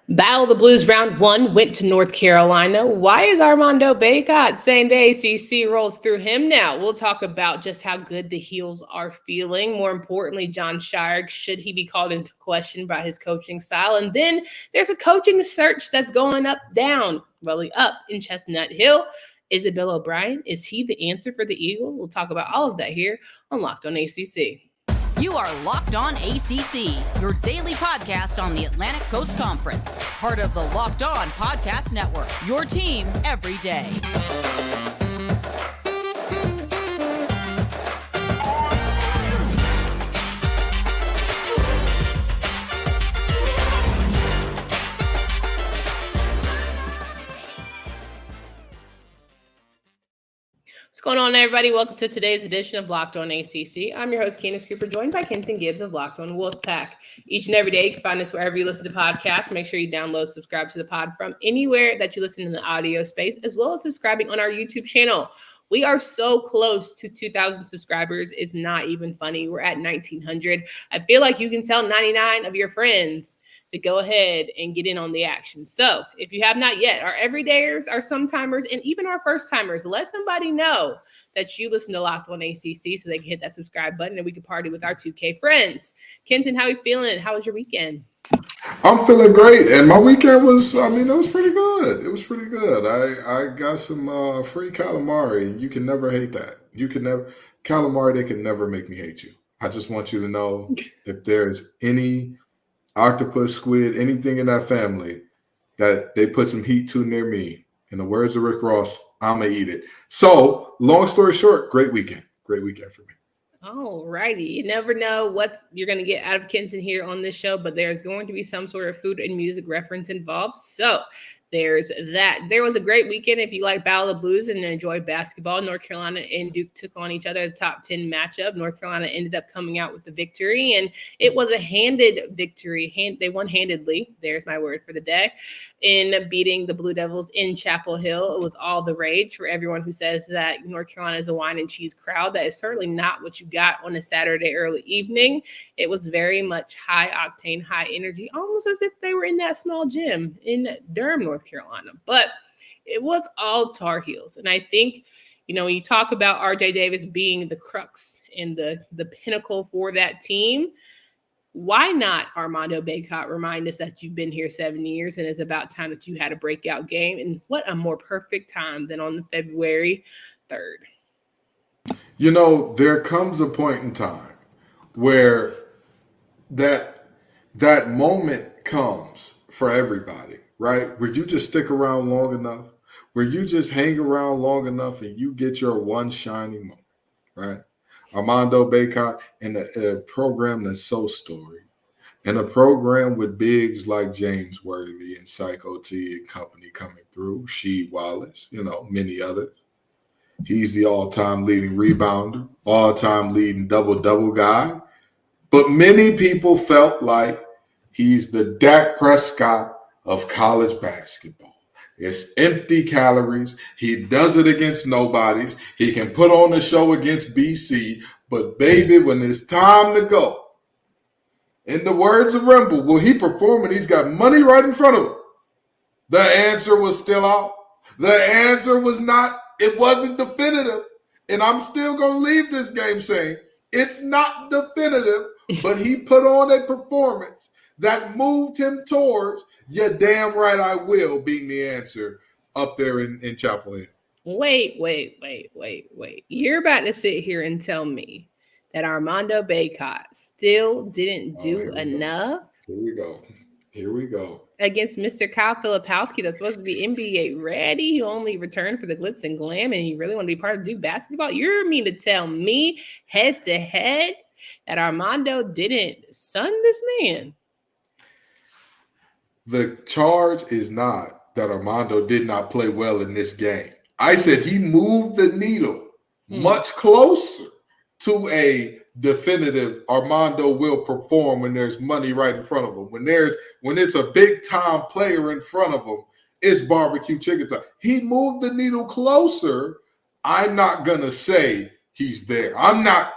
Battle of the Blues round one went to North Carolina. Why is Armando Bacot saying the ACC rolls through him now? We'll talk about just how good the Heels are feeling. More importantly, John Scheyer, should he be called into question by his coaching style? And then there's a coaching search that's going down, really up in Chestnut Hill. Is it Bill O'Brien? Is he the answer for the Eagle? We'll talk about all of that here on Locked on ACC. You are Locked On ACC, your daily podcast on the Atlantic Coast Conference. Part of the Locked On Podcast Network, your team every day. What's going on, everybody? Welcome to today's edition of Locked On ACC. I'm your host, Candace Cooper, joined by Kenton Gibbs of Locked On Wolfpack. Each and every day, you can find us wherever you listen to podcasts. Make sure you download, subscribe to the pod from anywhere that you listen in the audio space, as well as subscribing on our YouTube channel. We are so close to 2,000 subscribers. It's not even funny. We're at 1,900. I feel like you can tell 99 of your friends to go ahead and get in on the action. So if you have not yet, our everydayers, our sometimers, and even our first timers, let somebody know that you listen to Locked On ACC so they can hit that subscribe button and we can party with our 2K friends. Kenton, how are you feeling? How was your weekend? I'm feeling great, and my weekend was, it was pretty good. It was pretty good. I got some free calamari, and you can never hate that. Calamari, they can never make me hate you. I just want you to know if there's any octopus, squid, anything in that family that they put some heat to near me, in the words of Rick Ross, I'm going to eat it. So, long story short, great weekend. Great weekend for me. All righty. You never know what you're going to get out of Kenton here on this show, but there's going to be some sort of food and music reference involved. So there's that. There was a great weekend if you like Battle of the Blues and enjoy basketball. North Carolina and Duke took on each other, a top 10 matchup. North Carolina ended up coming out with the victory, and it was a handed victory. They won handedly. There's my word for the day. In beating the Blue Devils in Chapel Hill. It was all the rage for everyone who says that North Carolina is a wine and cheese crowd. That is certainly not what you got on a Saturday early evening. It was very much high octane, high energy, almost as if they were in that small gym in Durham, North Carolina. But it was all Tar Heels. And I think, when you talk about RJ Davis being the crux and the pinnacle for that team, why not, Armando Bacot, remind us that you've been here 7 years and it's about time that you had a breakout game? And what a more perfect time than on February 3rd. There comes a point in time where that moment comes for everybody, right? Where you just stick around long enough, where you just hang around long enough and you get your one shining moment, right? Armando Bacot in a program that's so storied, and a program with bigs like James Worthy and Psycho T and company coming through, Sheed Wallace, many others. He's the all-time leading rebounder, all-time leading double-double guy. But many people felt like he's the Dak Prescott of college basketball. It's empty calories. He does it against nobodies. He can put on a show against BC. But, baby, when it's time to go, in the words of Rimble, will he perform when he's got money right in front of him? The answer was still out. The answer was not. It wasn't definitive. And I'm still going to leave this game saying it's not definitive, but he put on a performance that moved him towards "you're damn right I will" being the answer up there in Chapel Hill. Wait. You're about to sit here and tell me that Armando Bacot still didn't do enough? Here we go. Against Mr. Kyle Filipowski, that's supposed to be NBA ready. He only returned for the glitz and glam, and he really wanted to be part of Duke basketball. You mean to tell me head to head that Armando didn't sun this man? The charge is not that Armando did not play well in this game. I said he moved the needle much closer to a definitive Armando will perform when there's money right in front of him. When it's a big time player in front of him, it's barbecue chicken time. He moved the needle closer. I'm not gonna say he's there. I'm not.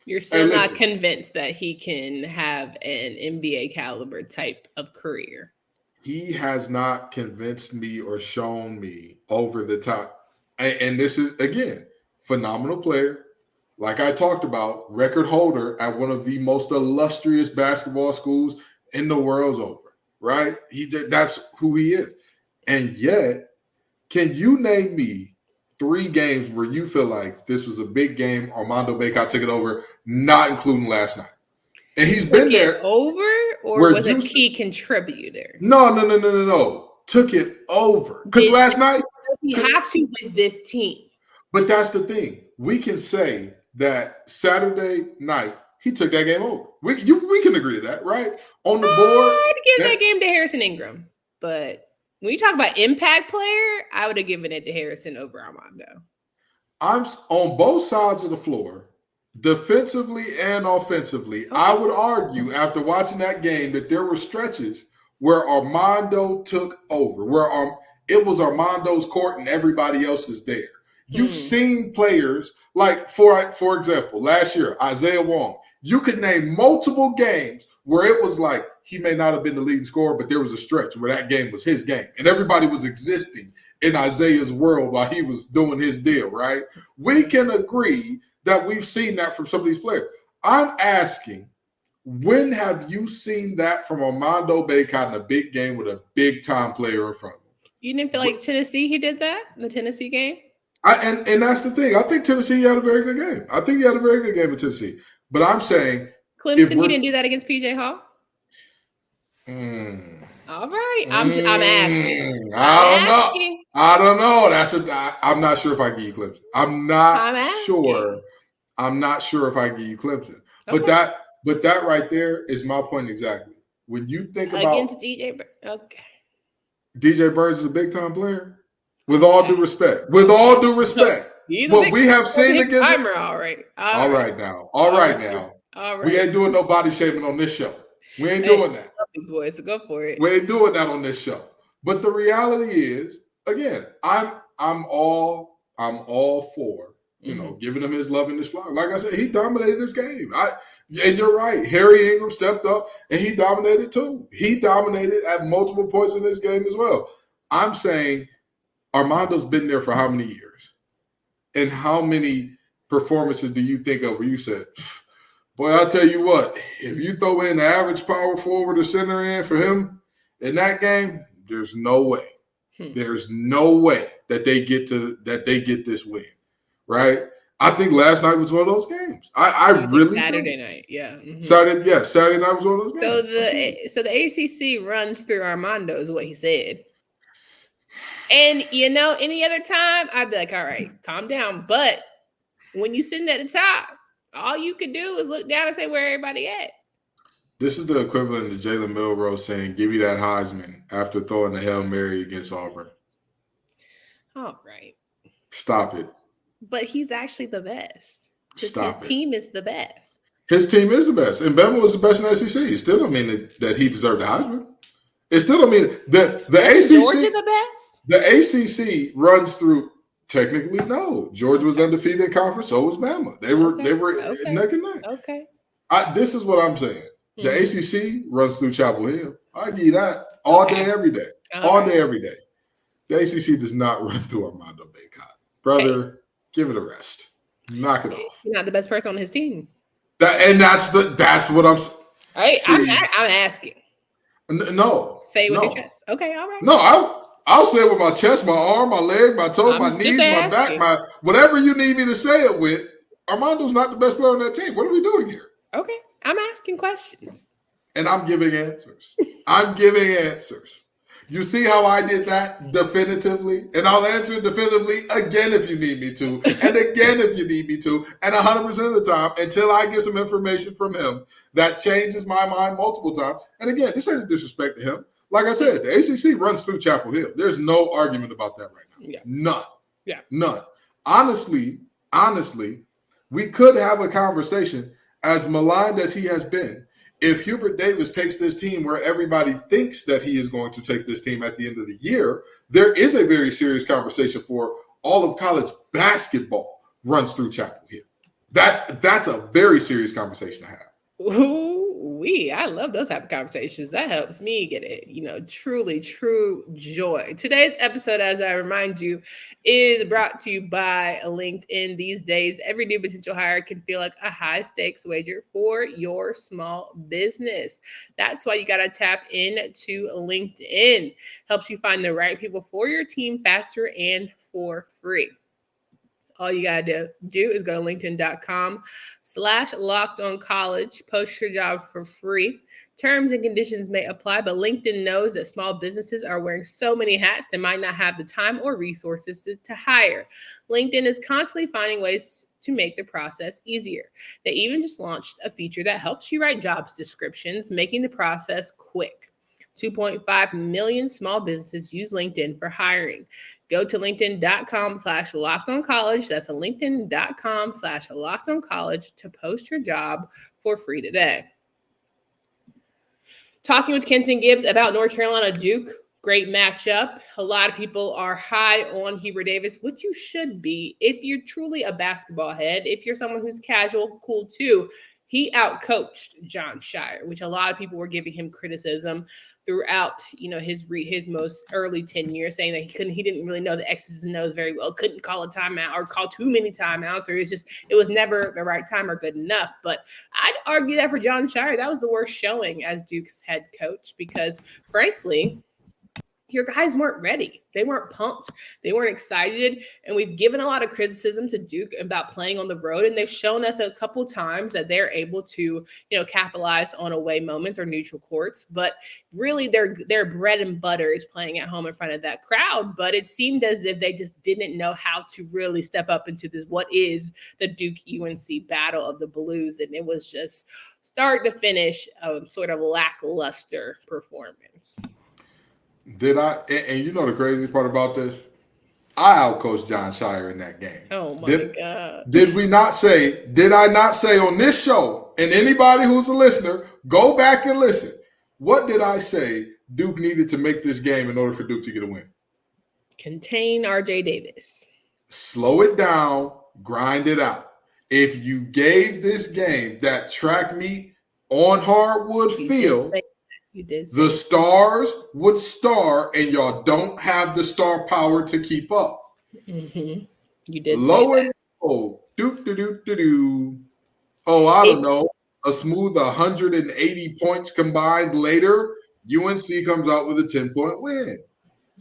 You're still not convinced that he can have an NBA caliber type of career. He has not convinced me or shown me over the top. And this is, again, phenomenal player. Like I talked about, record holder at one of the most illustrious basketball schools in the world's over, right? That's who he is. And yet, can you name me 3 games where you feel like this was a big game, Armando Bacot took it over, not including last night? And he's been there. Over, or was a key contributor? No. Took it over. Because last night. You have to with this team. But that's the thing. We can say that Saturday night, he took that game over. We can agree to that, right? On the boards. I'd give that game to Harrison Ingram. But when you talk about impact player, I would have given it to Harrison over Armando. I'm on both sides of the floor, defensively and offensively. Okay. I would argue after watching that game that there were stretches where Armando took over, where it was Armando's court and everybody else is there. You've seen players like, for example, last year, Isaiah Wong. You could name multiple games where it was like he may not have been the leading scorer, but there was a stretch where that game was his game. And everybody was existing in Isaiah's world while he was doing his deal, right? We can agree that we've seen that from some of these players. I'm asking, when have you seen that from Armando Bacot in a big game with a big-time player in front of him? You didn't feel like Tennessee, he did that? The Tennessee game? And that's the thing. I think Tennessee had a very good game. I think he had a very good game in Tennessee. But I'm saying Clemson, he didn't do that against PJ Hall? All right. I'm asking. I don't know. I'm not sure if I give you Clemson. I'm not sure if I give you Clemson. Okay. But that right there is my point exactly. When you think about against DJ Bird. Okay. DJ Bird is a big time player. With all due respect. With all due respect. What we have seen against him. All right. All right now. We ain't doing no body shaming on this show. We ain't doing that. Boys, so go for it. We ain't doing that on this show. But the reality is, again, I'm all for, giving him his love and his flower. Like I said, he dominated this game. And you're right. Harry Ingram stepped up and he dominated too. He dominated at multiple points in this game as well. I'm saying Armando's been there for how many years? And how many performances do you think of where you said, boy, I'll tell you what, if you throw in the average power forward or center in for him in that game, there's no way. There's no way that they get this win, right? I think last night was one of those games. I really Saturday night, yeah. Mm-hmm. Saturday night was one of those games. So the ACC runs through Armando is what he said. And any other time, I'd be like, all right, calm down. But when you're sitting at the top, all you could do is look down and say where everybody at. This is the equivalent of Jalen Milroe saying, give me that Heisman after throwing the Hail Mary against Auburn. All right. Stop it. But he's actually the best. His team is the best. His team is the best. And Bama was the best in the SEC. It still don't mean that he deserved the Heisman. It still don't mean that the ACC. Georgia the best? The ACC runs through. Technically, no. Georgia was undefeated in conference. So was Bama. They were neck and neck. Okay. This is what I'm saying. The ACC runs through Chapel Hill. I give you that all day, every day. All day, every day. The ACC does not run through Armando Bacot. Brother, give it a rest. Knock it off. You're not the best person on his team. That's what I'm. All right, I'm asking. No. Say it with your chest. Okay, all right. No, I'll say it with my chest, my arm, my leg, my toe, my knees, my back, my whatever you need me to say it with. Armando's not the best player on that team. What are we doing here? Okay, I'm asking questions. And I'm giving answers. I'm giving answers. You see how I did that definitively? And I'll answer it definitively again if you need me to, and again if you need me to, and 100% of the time until I get some information from him that changes my mind multiple times. And again, this ain't a disrespect to him. Like I said, the ACC runs through Chapel Hill. There's no argument about that right now. Yeah. None. Yeah. None. Honestly, we could have a conversation, as maligned as he has been, if Hubert Davis takes this team where everybody thinks that he is going to take this team at the end of the year, there is a very serious conversation for all of college basketball runs through Chapel Hill. That's a very serious conversation to have. Ooh, I love those type of conversations. That helps me get it, truly true joy. Today's episode, as I remind you, is brought to you by LinkedIn. These days, every new potential hire can feel like a high stakes wager for your small business. That's why you got to tap into LinkedIn. Helps you find the right people for your team faster and for free. All you got to do is go to linkedin.com/lockedoncollege. Post your job for free. Terms and conditions may apply, but LinkedIn knows that small businesses are wearing so many hats and might not have the time or resources to hire. LinkedIn is constantly finding ways to make the process easier. They even just launched a feature that helps you write job descriptions, making the process quick. 2.5 million small businesses use LinkedIn for hiring. Go to linkedin.com/lockedoncollege. That's linkedin.com/lockedoncollege to post your job for free today. Talking with Kenton Gibbs about North Carolina Duke. Great matchup. A lot of people are high on Hubert Davis, which you should be if you're truly a basketball head. If you're someone who's casual, cool too. He outcoached Jon Scheyer, which a lot of people were giving him criticism throughout, his most early tenure, saying that he didn't really know the X's and O's very well, couldn't call a timeout or call too many timeouts, or it was never the right time or good enough. But I'd argue that for Jon Scheyer, that was the worst showing as Duke's head coach, because frankly, your guys weren't ready. They weren't pumped. They weren't excited. And we've given a lot of criticism to Duke about playing on the road. And they've shown us a couple times that they're able to, capitalize on away moments or neutral courts. But really their bread and butter is playing at home in front of that crowd. But it seemed as if they just didn't know how to really step up into this, what is the Duke UNC battle of the Blues. And it was just start to finish a sort of lackluster performance. Did I? And you know the crazy part about this? I outcoached Jon Scheyer in that game. Oh my God. Did I not say on this show, and anybody who's a listener, go back and listen. What did I say Duke needed to make this game in order for Duke to get a win? Contain RJ Davis. Slow it down, grind it out. If you gave this game that track meet on hardwood field, the stars would star, and y'all don't have the star power to keep up. Mm-hmm. You did. Low and low. Oh, I don't know. A smooth 180 points combined later, UNC comes out with a 10-point win.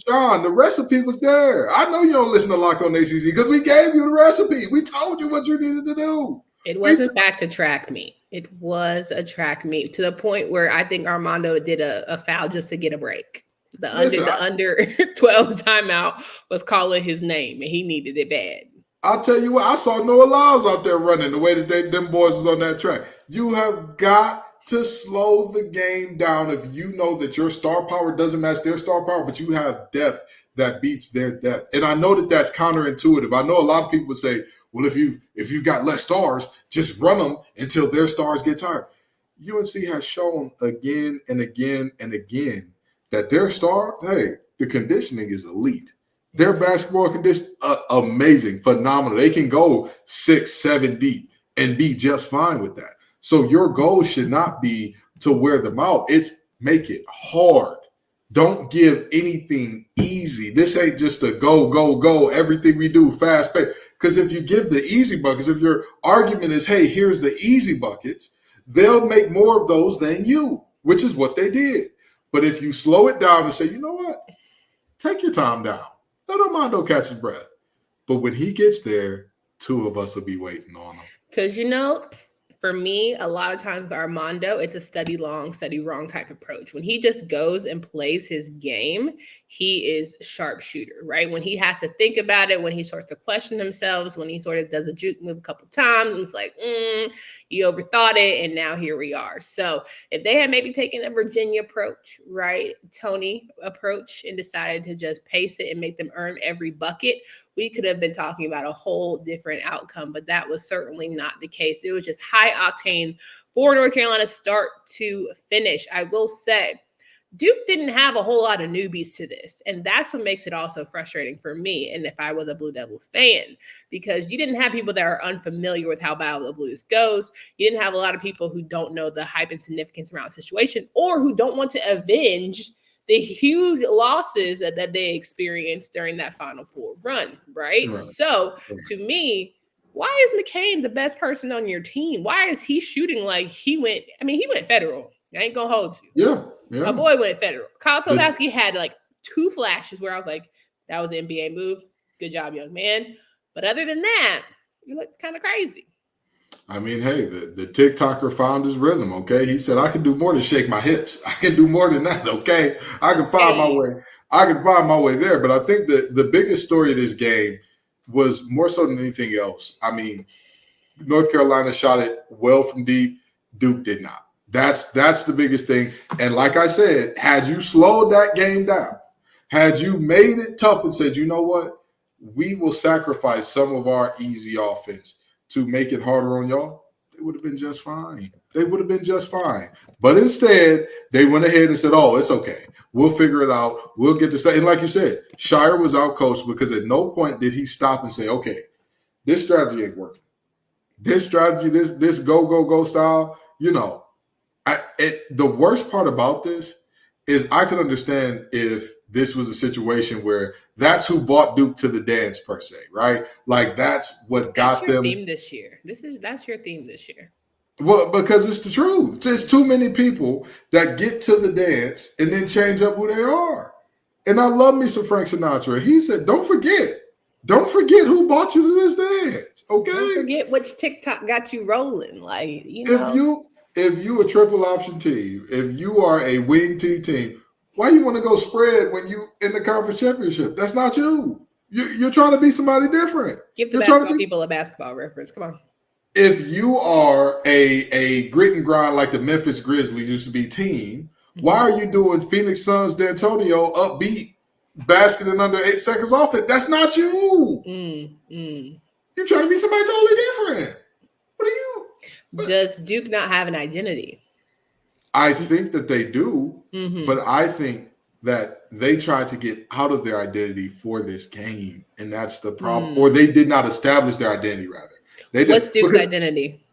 John, the recipe was there. I know you don't listen to Locked on ACC because we gave you the recipe. We told you what you needed to do. It was in fact a track meet. It was a track meet to the point where I think Armando did a foul just to get a break. The under 12 timeout was calling his name, and he needed it bad. I'll tell you what, I saw Noah Lyles out there running the way that them boys was on that track. You have got to slow the game down if you know that your star power doesn't match their star power, but you have depth that beats their depth. And I know that that's counterintuitive. I know a lot of people say, well, if you've got less stars, just run them until their stars get tired. UNC has shown again and again and again that their star, the conditioning is elite. Their basketball condition, amazing, phenomenal. They can go 6-7 deep and be just fine with that. So your goal should not be to wear them out. It's make it hard. Don't give anything easy. This ain't just a go, everything we do fast paced. Because if you give the easy buckets, if your argument is, hey, here's the easy buckets, they'll make more of those than you, which is what they did. But if you slow it down and say, you know what, take your time down. Let Armando catch his breath. But when he gets there, two of us will be waiting on him. Because, for me, a lot of times with Armando, it's a study long, study wrong type approach. When he just goes and plays his game, he is sharpshooter, right? When he has to think about it, when he starts to question himself, when he sort of does a juke move a couple times, and it's like, you overthought it, and now here we are. So if they had maybe taken a Virginia approach, right, Tony approach, and decided to just pace it and make them earn every bucket, we could have been talking about a whole different outcome, but that was certainly not the case. It was just high octane for North Carolina start to finish. I will say Duke didn't have a whole lot of newbies to this. And that's what makes it also frustrating for me. And if I was a Blue Devil fan, because you didn't have people that are unfamiliar with how Battle of the Blues goes. You didn't have a lot of people who don't know the hype and significance around the situation, or who don't want to avenge the huge losses that they experienced during that Final Four run, right? So to me, why is McCain the best person on your team? Why is he shooting like he went federal. I ain't gonna hold you. Yeah. My boy went federal. Kyle Filipowski had like 2 flashes where I was like, that was an NBA move. Good job, young man. But other than that, you look kind of crazy. I mean, hey, the TikToker found his rhythm, okay? He said, I can do more than shake my hips. I can do more than that, okay? I can find my way. I can find my way there. But I think that the biggest story of this game was more so than anything else. I mean, North Carolina shot it well from deep. Duke did not. That's the biggest thing. And like I said, had you slowed that game down, had you made it tough and said, you know what, we will sacrifice some of our easy offense to make it harder on y'all, they would have been just fine. They would have been just fine. But instead, they went ahead and said, oh, it's okay. We'll figure it out. We'll get this. And like you said, Scheyer was outcoached because at no point did he stop and say, okay, this strategy ain't working. This strategy, this go style, you know. The worst part about this is I could understand if this was a situation where that's who brought Duke to the dance per se, right? Like that's what got them. Theme this year. That's your theme this year. Well, because it's the truth. There's too many people that get to the dance and then change up who they are. And I love me some Frank Sinatra. He said, "Don't forget who brought you to this dance." Okay. Don't forget which TikTok got you rolling. Like you know. If you a triple option team, if you are a wing T team, why you want to go spread when you in the conference championship? That's not you. You're trying to be somebody different. Give the basketball people a basketball reference. Come on. If you are a grit and grind like the Memphis Grizzlies used to be team, why are you doing Phoenix Suns D'Antonio upbeat, basketing under 8 seconds off it? That's not you. You're trying to be somebody totally different. What are you? Does Duke not have an identity? I think that they do, but I think that they tried to get out of their identity for this game, and that's the problem. Or they did not establish their identity, rather. What's Duke's identity?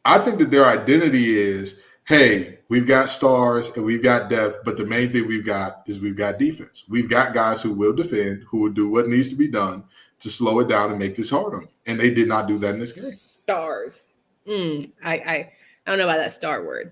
I think that their identity is, hey, we've got stars and we've got depth, but the main thing we've got defense. We've got guys who will defend, who will do what needs to be done to slow it down and make this hard on you. And they did not do that in this game. Stars. I don't know about that star word.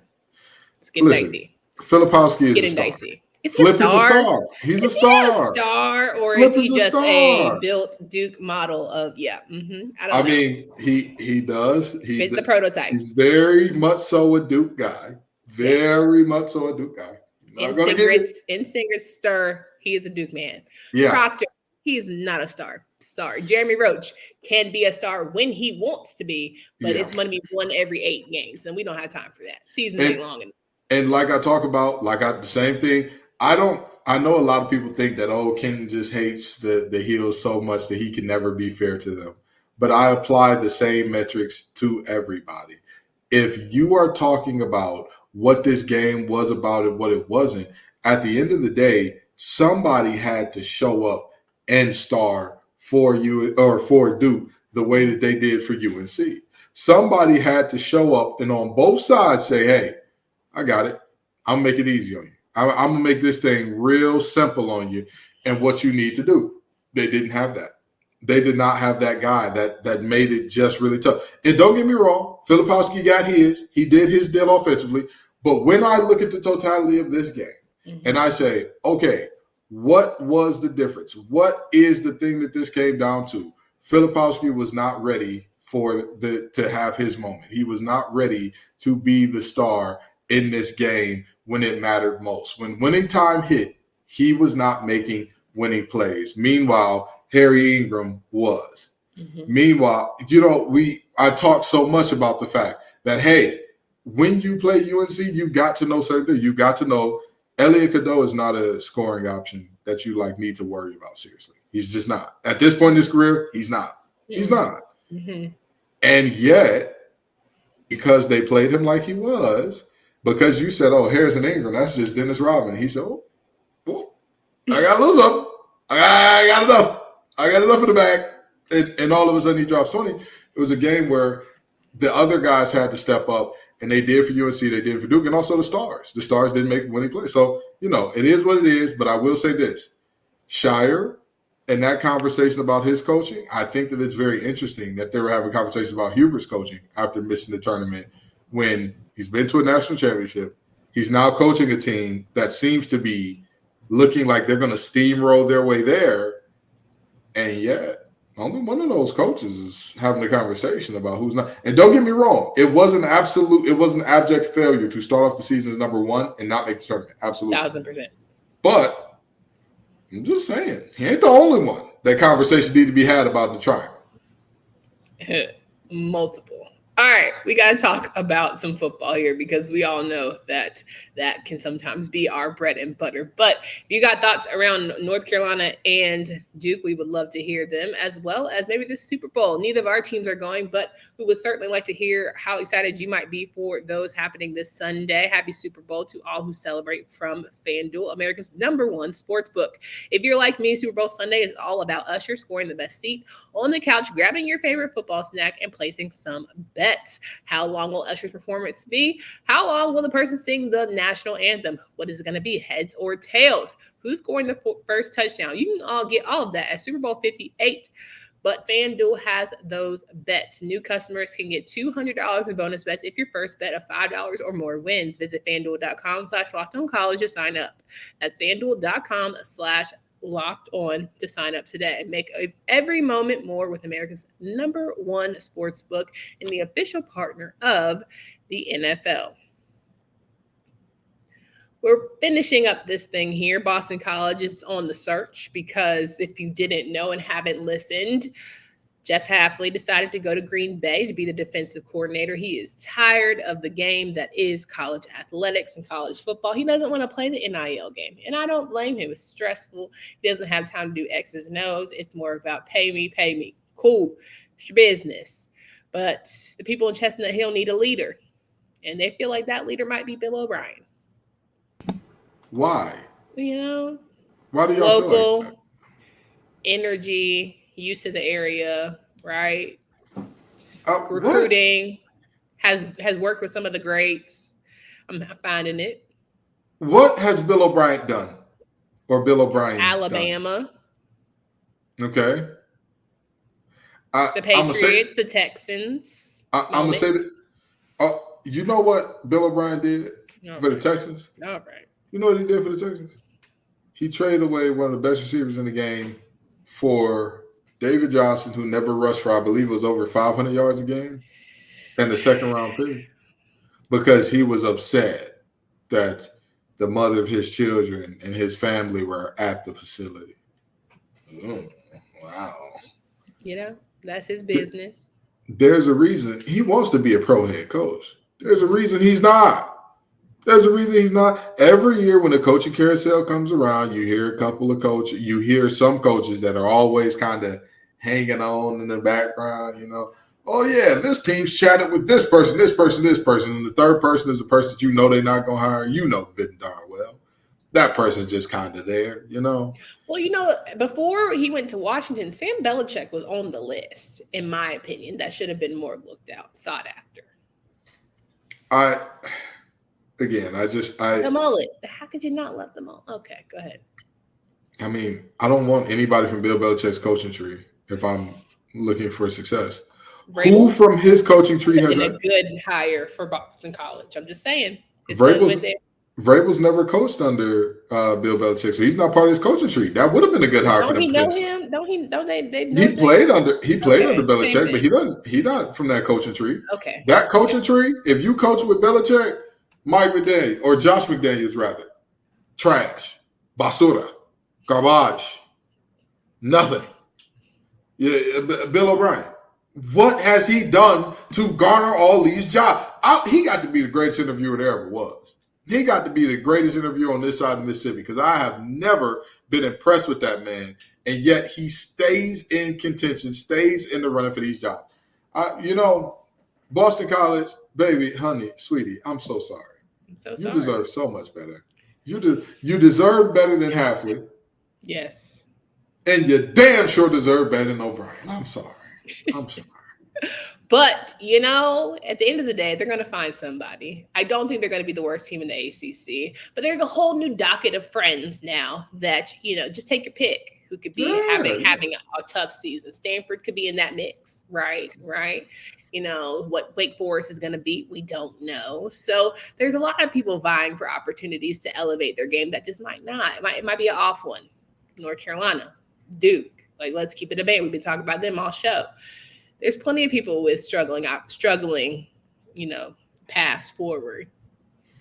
It's getting dicey. Filipowski is getting a star. Dicey. Is he Flip a star? is a star. He's a star. He a star, or Flip is he just a built Duke model of I mean, he does. He fits the prototype. He's very much so a Duke guy. Very much so a Duke guy. In Singer's stir, he is a Duke man. Yeah. Proctor, he's not a star. Sorry. Jeremy Roach can be a star when he wants to be, but it's going to be one every 8 games, and we don't have time for that. Season ain't long enough. And like I talk about, the same thing. I know a lot of people think that, Ken just hates the Heels so much that he can never be fair to them. But I apply the same metrics to everybody. If you are talking about what this game was about and what it wasn't, at the end of the day, somebody had to show up and star for you or for Duke the way that they did for UNC. Somebody had to show up and on both sides say, hey, I got it. I'm going to make it easy on you. I'm going to make this thing real simple on you and what you need to do. They didn't have that. They did not have that guy that made it just really tough. And don't get me wrong, Filipowski got his. He did his deal offensively. But when I look at the totality of this game and I say, okay, what was the difference? What is the thing that this came down to? Filipowski was not ready to have his moment. He was not ready to be the star in this game when it mattered most. When winning time hit, he was not making winning plays. Meanwhile, Harry Ingram was. Meanwhile, I talked so much about the fact that, hey, when you play UNC, you've got to know certain things. You've got to know Elliot Cadeau is not a scoring option that you need to worry about seriously. He's just not. At this point in his career, he's not. He's not. And yet, because they played him like he was, because you said, Harrison Ingram, that's just Dennis Rodman. He said, I got to lose something. I got enough. I got enough in the bag. And all of a sudden he drops 20. It was a game where the other guys had to step up, and they did for UNC, they did for Duke, and also the Stars. The Stars didn't make winning plays. So, it is what it is, but I will say this. Scheyer and that conversation about his coaching, I think that it's very interesting that they were having conversations about Hubert's coaching after missing the tournament when he's been to a national championship. He's now coaching a team that seems to be looking like they're going to steamroll their way there. And yet, only one of those coaches is having a conversation about who's not. And don't get me wrong, it was an abject failure to start off the season as number one and not make the tournament. Absolutely. 1,000%. But I'm just saying, he ain't the only one that conversation need to be had about the triangle. Multiple. All right, we got to talk about some football here because we all know that can sometimes be our bread and butter. But if you got thoughts around North Carolina and Duke, we would love to hear them, as well as maybe the Super Bowl. Neither of our teams are going, but we would certainly like to hear how excited you might be for those happening this Sunday. Happy Super Bowl to all who celebrate from FanDuel, America's #1 sports book. If you're like me, Super Bowl Sunday is all about us. You're scoring the best seat on the couch, grabbing your favorite football snack, and placing some bets. How long will Usher's performance be? How long will the person sing the national anthem? What is it going to be, heads or tails? Who's scoring the first touchdown? You can all get all of that at Super Bowl 58. But FanDuel has those bets. New customers can get $200 in bonus bets if your first bet of $5 or more wins. Visit FanDuel.com/LockedOnCollege to sign up. That's FanDuel.com/Locked On to sign up today. Make every moment more with America's #1 sports book and the official partner of the NFL. We're finishing up this thing here. Boston College is on the search because if you didn't know and haven't listened, Jeff Hafley decided to go to Green Bay to be the defensive coordinator. He is tired of the game that is college athletics and college football. He doesn't want to play the NIL game, and I don't blame him. It's stressful. He doesn't have time to do X's and O's. It's more about pay me. Cool. It's your business. But the people in Chestnut Hill need a leader, and they feel like that leader might be Bill O'Brien. Why? Why do y'all local feel like that? Energy, used to the area, right? Recruiting has worked with some of the greats. I'm finding it. What has Bill O'Brien done? Or Bill O'Brien Alabama. Done? Okay. The Patriots, the Texans. I'm going to say that. You know what Bill O'Brien did for the Texans? All right. You know what he did for the Texans? He traded away one of the best receivers in the game for David Johnson, who never rushed for, I believe, was over 500 yards a game, and the second-round pick, because he was upset that the mother of his children and his family were at the facility. Wow. That's his business. There's a reason he wants to be a pro head coach. There's a reason he's not. Every year when the coaching carousel comes around, you hear a couple of coaches. You hear some coaches that are always kind of hanging on in the background, Oh, yeah, this team's chatted with this person. And the third person is a person that they're not going to hire. Good and darn well. That person's just kind of there, Well, before he went to Washington, Sam Belichick was on the list, in my opinion. That should have been more looked out, sought after. The mullet. How could you not love the mullet? Okay, go ahead. I mean, I don't want anybody from Bill Belichick's coaching tree if I'm looking for success. Who from his coaching tree has been a good hire for Boston College? I'm just saying. Vrabel's never coached under Bill Belichick, so he's not part of his coaching tree. That would have been a good hire for them. Don't he know him? Don't they know He played under Belichick, but he not from that coaching tree. Okay. That coaching tree, if you coach with Belichick, Mike McDaniel, or Josh McDaniels rather, trash, basura, garbage, nothing. Yeah, Bill O'Brien. What has he done to garner all these jobs? He got to be the greatest interviewer there ever was. He got to be the greatest interviewer on this side of Mississippi because I have never been impressed with that man, and yet he stays in contention, stays in the running for these jobs. Boston College, baby, honey, sweetie, I'm so sorry. I'm so sorry. You deserve so much better. You deserve better than Hafley. Yes. And you damn sure deserve better than O'Brien. I'm sorry. But, at the end of the day, they're going to find somebody. I don't think they're going to be the worst team in the ACC. But there's a whole new docket of friends now that, just take your pick who could be having a tough season. Stanford could be in that mix, right? What Wake Forest is going to be, we don't know. So there's a lot of people vying for opportunities to elevate their game that just might not. It might be an off one. North Carolina, Duke. Like, let's keep it a debate. We've been talking about them all show. There's plenty of people with struggling, pass forward.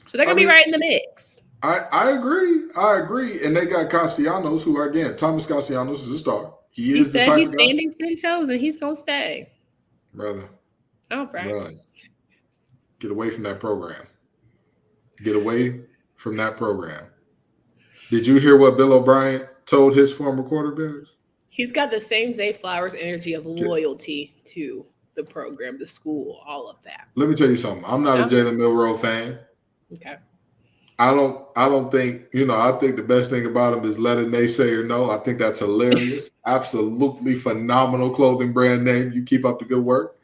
So they're going to be right in the mix. I agree. And they got Castellanos, who, again, Thomas Castellanos is a star. He is the type of guy. He's standing 10 toes and he's going to stay. Brother. All right. Run. Get away from that program. Get away from that program. Did you hear what Bill O'Brien told his former quarterbacks? He's got the same Zay Flowers energy of loyalty to the program, the school, all of that. Let me tell you something. I'm not a Jalen Milroe fan. Okay. I don't think, I think the best thing about him is let a naysayer know. I think that's hilarious. Absolutely phenomenal clothing brand name. You keep up the good work.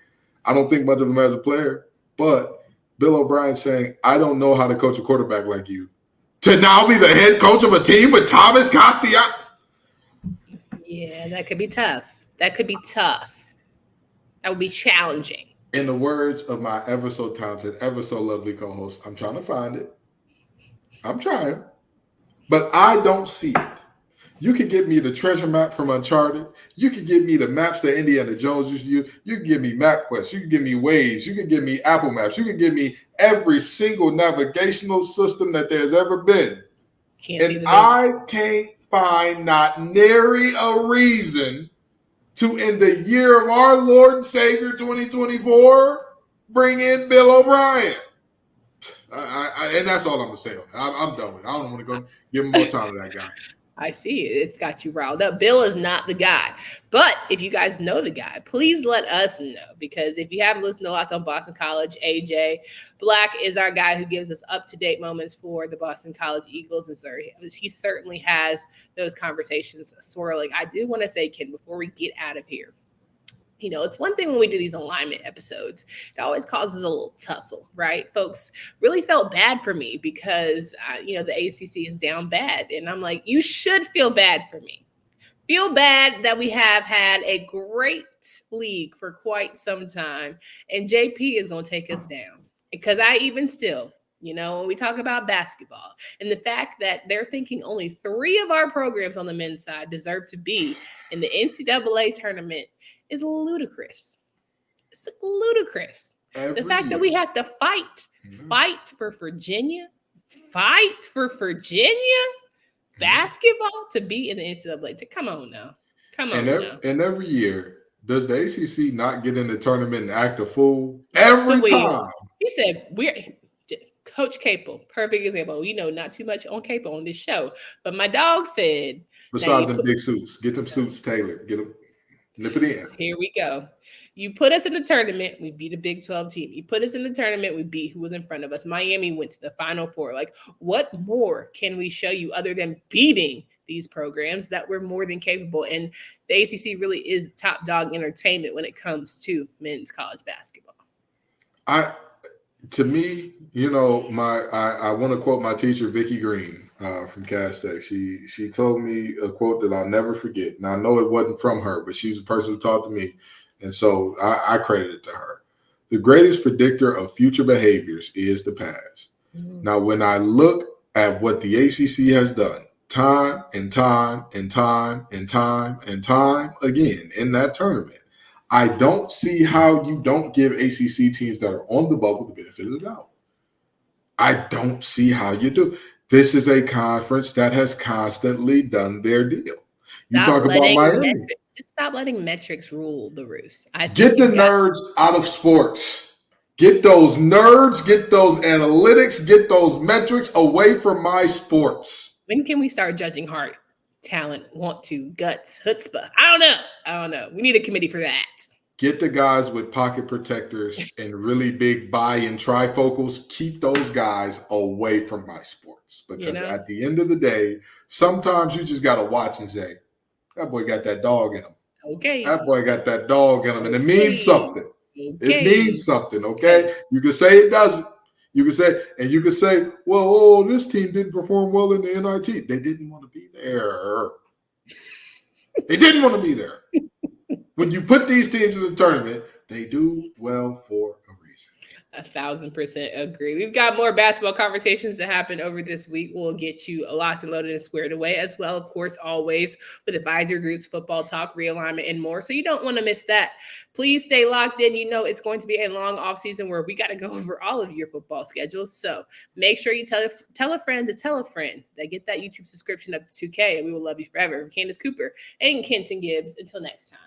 I don't think much of him as a player, but Bill O'Brien saying, I don't know how to coach a quarterback like you. To now be the head coach of a team with Thomas Castellanos. Yeah, that could be tough. That would be challenging. In the words of my ever so talented, ever so lovely co-host, I'm trying to find it. I'm trying. But I don't see it. You can give me the treasure map from Uncharted. You can give me the maps that Indiana Jones used to use. You can give me MapQuest. You can give me Waze. You can give me Apple Maps. You can give me every single navigational system that there's ever been. And I can't find not nary a reason to, in the year of our Lord and Savior 2024, bring in Bill O'Brien. And that's all I'm going to say on that. I'm done with it. I don't want to go give him more time to that guy. I see it. It's got you riled up. Bill is not the guy. But if you guys know the guy, please let us know. Because if you haven't listened to us on Boston College, AJ Black is our guy who gives us up-to-date moments for the Boston College Eagles. And so he certainly has those conversations swirling. I do want to say, Ken, before we get out of here, it's one thing when we do these alignment episodes, it always causes a little tussle, right? Folks really felt bad for me because, the ACC is down bad. And I'm like, you should feel bad for me. Feel bad that we have had a great league for quite some time. And JP is going to take us down. Because I even still, when we talk about basketball and the fact that they're thinking only 3 of our programs on the men's side deserve to be in the NCAA tournament is ludicrous. It's ludicrous. The fact that we have to fight for Virginia basketball to be in the NCAA. Come on now. And every year, does the ACC not get in the tournament and act a fool? Every time. He said, Coach Capel, perfect example. Not too much on Capel on this show, but my dog said. Besides them big suits, get them suits tailored. Get them. Nip it in. Here we go. You put us in the tournament, we beat a Big 12 team. You put us in the tournament, we beat who was in front of us. Miami went to the Final Four. Like, what more can we show you other than beating these programs that we're more than capable? And the ACC really is top dog entertainment when it comes to men's college basketball. To me, I want to quote my teacher, Vicki Green, from Cass Tech. She told me a quote that I'll never forget. Now, I know it wasn't from her, but she's a person who taught to me. And so I credit it to her. The greatest predictor of future behaviors is the past. Mm-hmm. Now, when I look at what the ACC has done time and time and time and time and time again in that tournament, I don't see how you don't give ACC teams that are on the bubble the benefit of the doubt. I don't see how you do. This is a conference that has constantly done their deal. You talk about Miami. Just stop letting metrics rule the roost. Get the nerds out of sports. Get those nerds, get those analytics, get those metrics away from my sports. When can we start judging heart, talent, want to, guts, chutzpah? I don't know. We need a committee for that. Get the guys with pocket protectors and really big buy-in trifocals. Keep those guys away from my sports because at the end of the day, sometimes you just got to watch and say, that boy got that dog in him. Okay. That boy got that dog in him, and it means something. Okay. It means something, okay? You can say it doesn't. You can say, well, this team didn't perform well in the NIT. They didn't want to be there. They didn't want to be there. When you put these teams in the tournament, they do well for a reason. 1,000% agree. We've got more basketball conversations to happen over this week. We'll get you locked and loaded and squared away as well, of course, always with advisory groups, football talk, realignment, and more. So you don't want to miss that. Please stay locked in. You know it's going to be a long offseason where we got to go over all of your football schedules. So make sure you tell a friend to tell a friend that get that YouTube subscription up to 2K, and we will love you forever. Candace Cooper and Kenton Gibbs. Until next time.